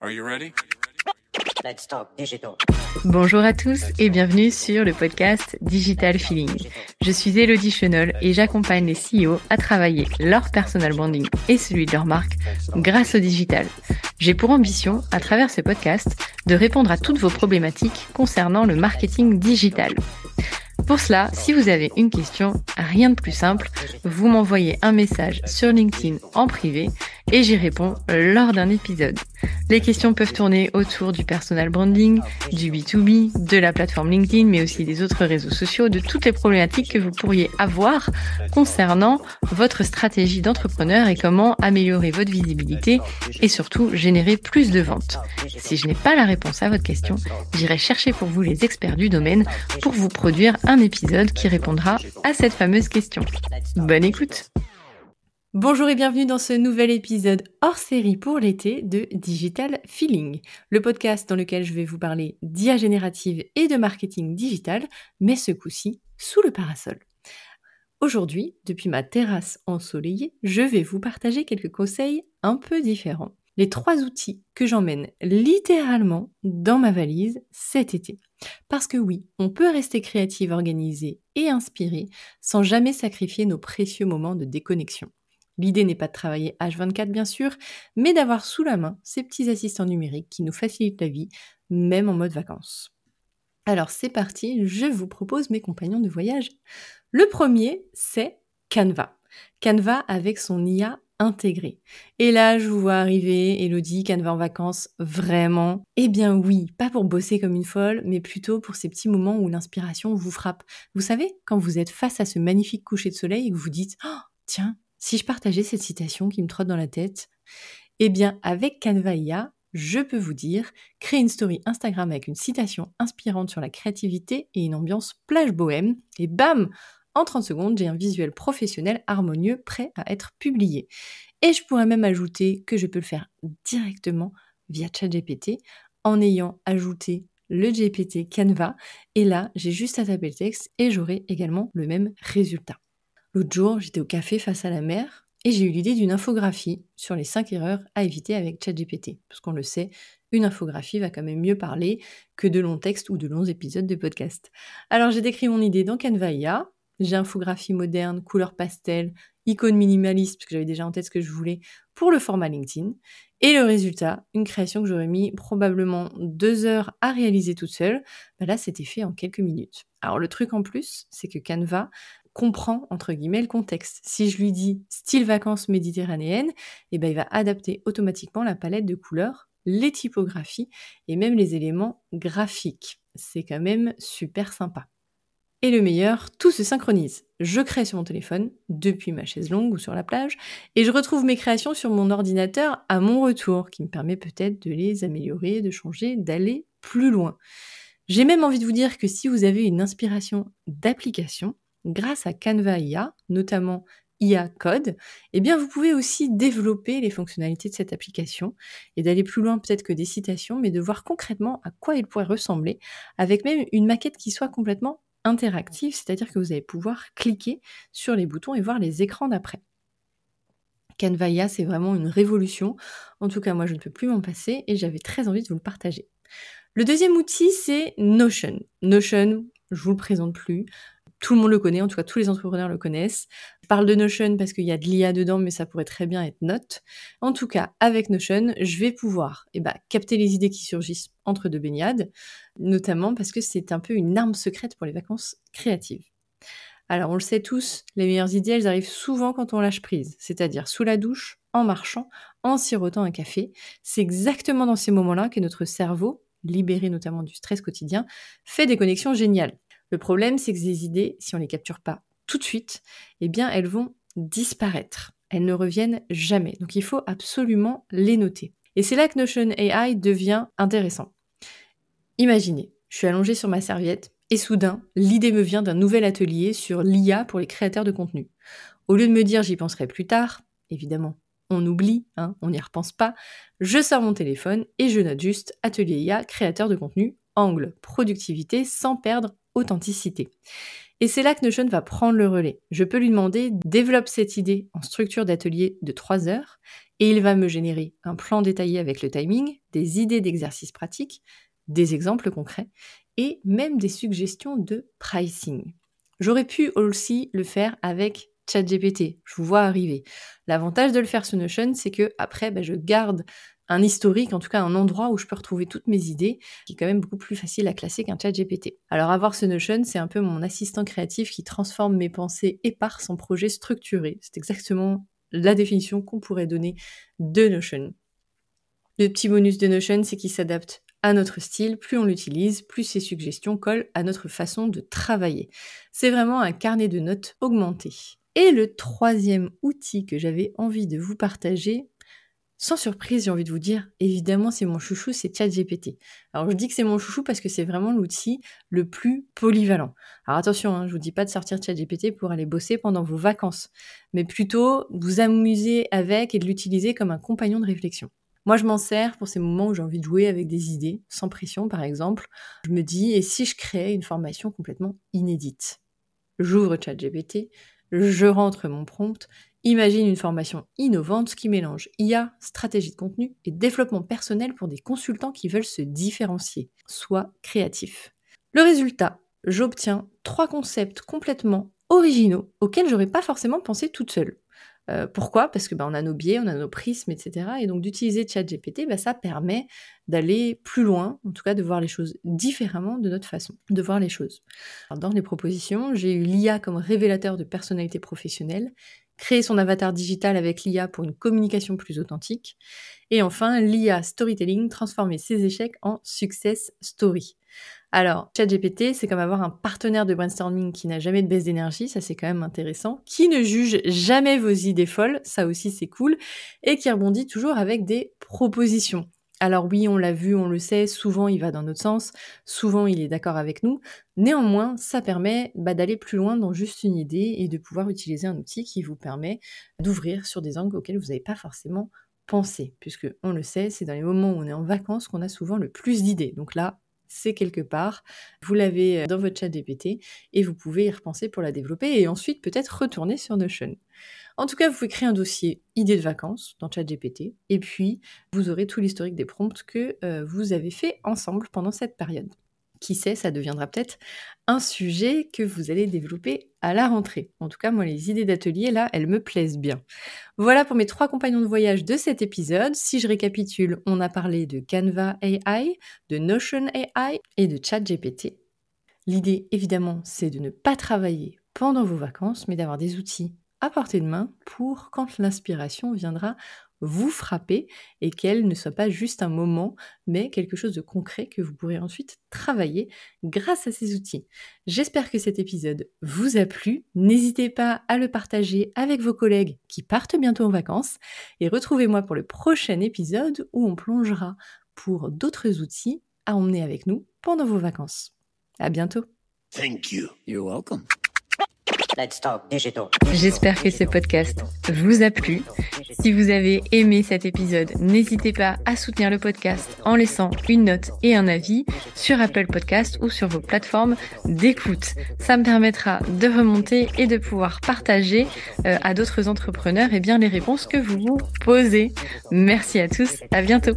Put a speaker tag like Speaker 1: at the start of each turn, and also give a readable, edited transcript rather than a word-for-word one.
Speaker 1: Are you ready?
Speaker 2: Let's talk digital.
Speaker 3: Bonjour à tous et bienvenue sur le podcast Digital Feeling. Je suis Elodie Chenol et j'accompagne les CEO à travailler leur personal branding et celui de leur marque grâce au digital. J'ai pour ambition, à travers ce podcast, de répondre à toutes vos problématiques concernant le marketing digital. Pour cela, si vous avez une question, rien de plus simple, vous m'envoyez un message sur LinkedIn en privé et j'y réponds lors d'un épisode. Les questions peuvent tourner autour du personal branding, du B2B, de la plateforme LinkedIn, mais aussi des autres réseaux sociaux, de toutes les problématiques que vous pourriez avoir concernant votre stratégie d'entrepreneur et comment améliorer votre visibilité et surtout générer plus de ventes. Si je n'ai pas la réponse à votre question, j'irai chercher pour vous les experts du domaine pour vous produire un épisode qui répondra à cette fameuse question. Bonne écoute! Bonjour et bienvenue dans ce nouvel épisode hors série pour l'été de Digital Feeling, le podcast dans lequel je vais vous parler d'IA générative et de marketing digital, mais ce coup-ci sous le parasol. Aujourd'hui, depuis ma terrasse ensoleillée, je vais vous partager quelques conseils un peu différents. Les 3 outils que j'emmène littéralement dans ma valise cet été. Parce que oui, on peut rester créative, organisée et inspirée sans jamais sacrifier nos précieux moments de déconnexion. L'idée n'est pas de travailler H24 bien sûr, mais d'avoir sous la main ces petits assistants numériques qui nous facilitent la vie, même en mode vacances. Alors c'est parti, je vous propose mes compagnons de voyage. Le premier, c'est Canva. Canva avec son IA intégrée. Et là, je vous vois arriver, Elodie, Canva en vacances, vraiment? Eh bien oui, pas pour bosser comme une folle, mais plutôt pour ces petits moments où l'inspiration vous frappe. Vous savez, quand vous êtes face à ce magnifique coucher de soleil et que vous dites « Oh, tiens, si je partageais cette citation qui me trotte dans la tête ?» Eh bien, avec Canva IA, je peux vous dire, créer une story Instagram avec une citation inspirante sur la créativité et une ambiance plage bohème, et bam! En 30 secondes, j'ai un visuel professionnel harmonieux prêt à être publié. Et je pourrais même ajouter que je peux le faire directement via ChatGPT en ayant ajouté le GPT Canva. Et là, j'ai juste à taper le texte et j'aurai également le même résultat. L'autre jour, j'étais au café face à la mer et j'ai eu l'idée d'une infographie sur les 5 erreurs à éviter avec ChatGPT. Parce qu'on le sait, une infographie va quand même mieux parler que de longs textes ou de longs épisodes de podcast. Alors j'ai décrit mon idée dans Canva IA. J'ai infographie moderne, couleur pastel, icône minimaliste, parce que j'avais déjà en tête ce que je voulais pour le format LinkedIn. Et le résultat, une création que j'aurais mis probablement 2 heures à réaliser toute seule. Là, c'était fait en quelques minutes. Alors le truc en plus, c'est que Canva comprend, entre guillemets, le contexte. Si je lui dis style vacances méditerranéennes, il va adapter automatiquement la palette de couleurs, les typographies et même les éléments graphiques. C'est quand même super sympa. Et le meilleur, tout se synchronise. Je crée sur mon téléphone, depuis ma chaise longue ou sur la plage, et je retrouve mes créations sur mon ordinateur à mon retour, qui me permet peut-être de les améliorer, de changer, d'aller plus loin. J'ai même envie de vous dire que si vous avez une inspiration d'application, grâce à Canva IA, notamment IA Code, eh bien vous pouvez aussi développer les fonctionnalités de cette application et d'aller plus loin peut-être que des citations, mais de voir concrètement à quoi il pourrait ressembler, avec même une maquette qui soit complètement interactive, c'est-à-dire que vous allez pouvoir cliquer sur les boutons et voir les écrans d'après. Canva IA, c'est vraiment une révolution. En tout cas, moi, je ne peux plus m'en passer et j'avais très envie de vous le partager. Le deuxième outil, c'est Notion. Notion, je vous le présente plus. Tout le monde le connaît, en tout cas tous les entrepreneurs le connaissent. Je parle de Notion parce qu'il y a de l'IA dedans, mais ça pourrait très bien être Note. En tout cas, avec Notion, je vais pouvoir capter les idées qui surgissent entre deux baignades, notamment parce que c'est un peu une arme secrète pour les vacances créatives. Alors on le sait tous, les meilleures idées, elles arrivent souvent quand on lâche prise, c'est-à-dire sous la douche, en marchant, en sirotant un café. C'est exactement dans ces moments-là que notre cerveau, libéré notamment du stress quotidien, fait des connexions géniales. Le problème, c'est que ces idées, si on les capture pas tout de suite, elles vont disparaître. Elles ne reviennent jamais. Donc il faut absolument les noter. Et c'est là que Notion AI devient intéressant. Imaginez, je suis allongée sur ma serviette et soudain, l'idée me vient d'un nouvel atelier sur l'IA pour les créateurs de contenu. Au lieu de me dire j'y penserai plus tard, évidemment, on oublie, on n'y repense pas, je sors mon téléphone et je note juste atelier IA, créateur de contenu, angle, productivité, sans perdre authenticité. Et c'est là que Notion va prendre le relais. Je peux lui demander « développe cette idée en structure d'atelier de 3 heures » et il va me générer un plan détaillé avec le timing, des idées d'exercices pratiques, des exemples concrets et même des suggestions de pricing. J'aurais pu aussi le faire avec ChatGPT, je vous vois arriver. L'avantage de le faire sur Notion, c'est que après, je garde un historique, en tout cas un endroit où je peux retrouver toutes mes idées, qui est quand même beaucoup plus facile à classer qu'un ChatGPT. Alors avoir ce Notion, c'est un peu mon assistant créatif qui transforme mes pensées éparses en projets structurés. C'est exactement la définition qu'on pourrait donner de Notion. Le petit bonus de Notion, c'est qu'il s'adapte à notre style. Plus on l'utilise, plus ses suggestions collent à notre façon de travailler. C'est vraiment un carnet de notes augmenté. Et le troisième outil que j'avais envie de vous partager, sans surprise, j'ai envie de vous dire, évidemment, c'est mon chouchou, c'est ChatGPT. Alors, je dis que c'est mon chouchou parce que c'est vraiment l'outil le plus polyvalent. Alors, attention, je vous dis pas de sortir ChatGPT pour aller bosser pendant vos vacances, mais plutôt vous amuser avec et de l'utiliser comme un compagnon de réflexion. Moi, je m'en sers pour ces moments où j'ai envie de jouer avec des idées, sans pression, par exemple. Je me dis, et si je créais une formation complètement inédite ? J'ouvre ChatGPT, je rentre mon prompt, imagine une formation innovante qui mélange IA, stratégie de contenu et développement personnel pour des consultants qui veulent se différencier, soit créatifs. Le résultat, j'obtiens 3 concepts complètement originaux auxquels j'aurais pas forcément pensé toute seule. Pourquoi ? Parce que on a nos biais, on a nos prismes, etc. Et donc d'utiliser ChatGPT, ça permet d'aller plus loin, en tout cas de voir les choses différemment de notre façon de voir les choses. Alors, dans les propositions, j'ai eu l'IA comme révélateur de personnalité professionnelle, créer son avatar digital avec l'IA pour une communication plus authentique, et enfin l'IA storytelling, transformer ses échecs en success story. Alors, ChatGPT, c'est comme avoir un partenaire de brainstorming qui n'a jamais de baisse d'énergie, ça c'est quand même intéressant, qui ne juge jamais vos idées folles, ça aussi c'est cool, et qui rebondit toujours avec des propositions. Alors oui, on l'a vu, on le sait, souvent il va dans notre sens, souvent il est d'accord avec nous, néanmoins ça permet d'aller plus loin dans juste une idée et de pouvoir utiliser un outil qui vous permet d'ouvrir sur des angles auxquels vous n'avez pas forcément pensé, puisque on le sait, c'est dans les moments où on est en vacances qu'on a souvent le plus d'idées, donc là, c'est quelque part, vous l'avez dans votre ChatGPT et vous pouvez y repenser pour la développer et ensuite peut-être retourner sur Notion. En tout cas, vous pouvez créer un dossier idées de vacances dans ChatGPT et puis vous aurez tout l'historique des prompts que vous avez fait ensemble pendant cette période. Qui sait, ça deviendra peut-être un sujet que vous allez développer à la rentrée. En tout cas, moi, les idées d'atelier, là, elles me plaisent bien. Voilà pour mes 3 compagnons de voyage de cet épisode. Si je récapitule, on a parlé de Canva AI, de Notion AI et de ChatGPT. L'idée, évidemment, c'est de ne pas travailler pendant vos vacances, mais d'avoir des outils à portée de main pour quand l'inspiration viendra vous frapper et qu'elle ne soit pas juste un moment, mais quelque chose de concret que vous pourrez ensuite travailler grâce à ces outils. J'espère que cet épisode vous a plu. N'hésitez pas à le partager avec vos collègues qui partent bientôt en vacances et retrouvez-moi pour le prochain épisode où on plongera pour d'autres outils à emmener avec nous pendant vos vacances. À bientôt.
Speaker 2: Thank you. You're welcome. Let's talk digital.
Speaker 3: J'espère que ce podcast vous a plu. Si vous avez aimé cet épisode, n'hésitez pas à soutenir le podcast en laissant une note et un avis sur Apple Podcast ou sur vos plateformes d'écoute. Ça me permettra de remonter et de pouvoir partager à d'autres entrepreneurs les réponses que vous vous posez. Merci à tous, à bientôt.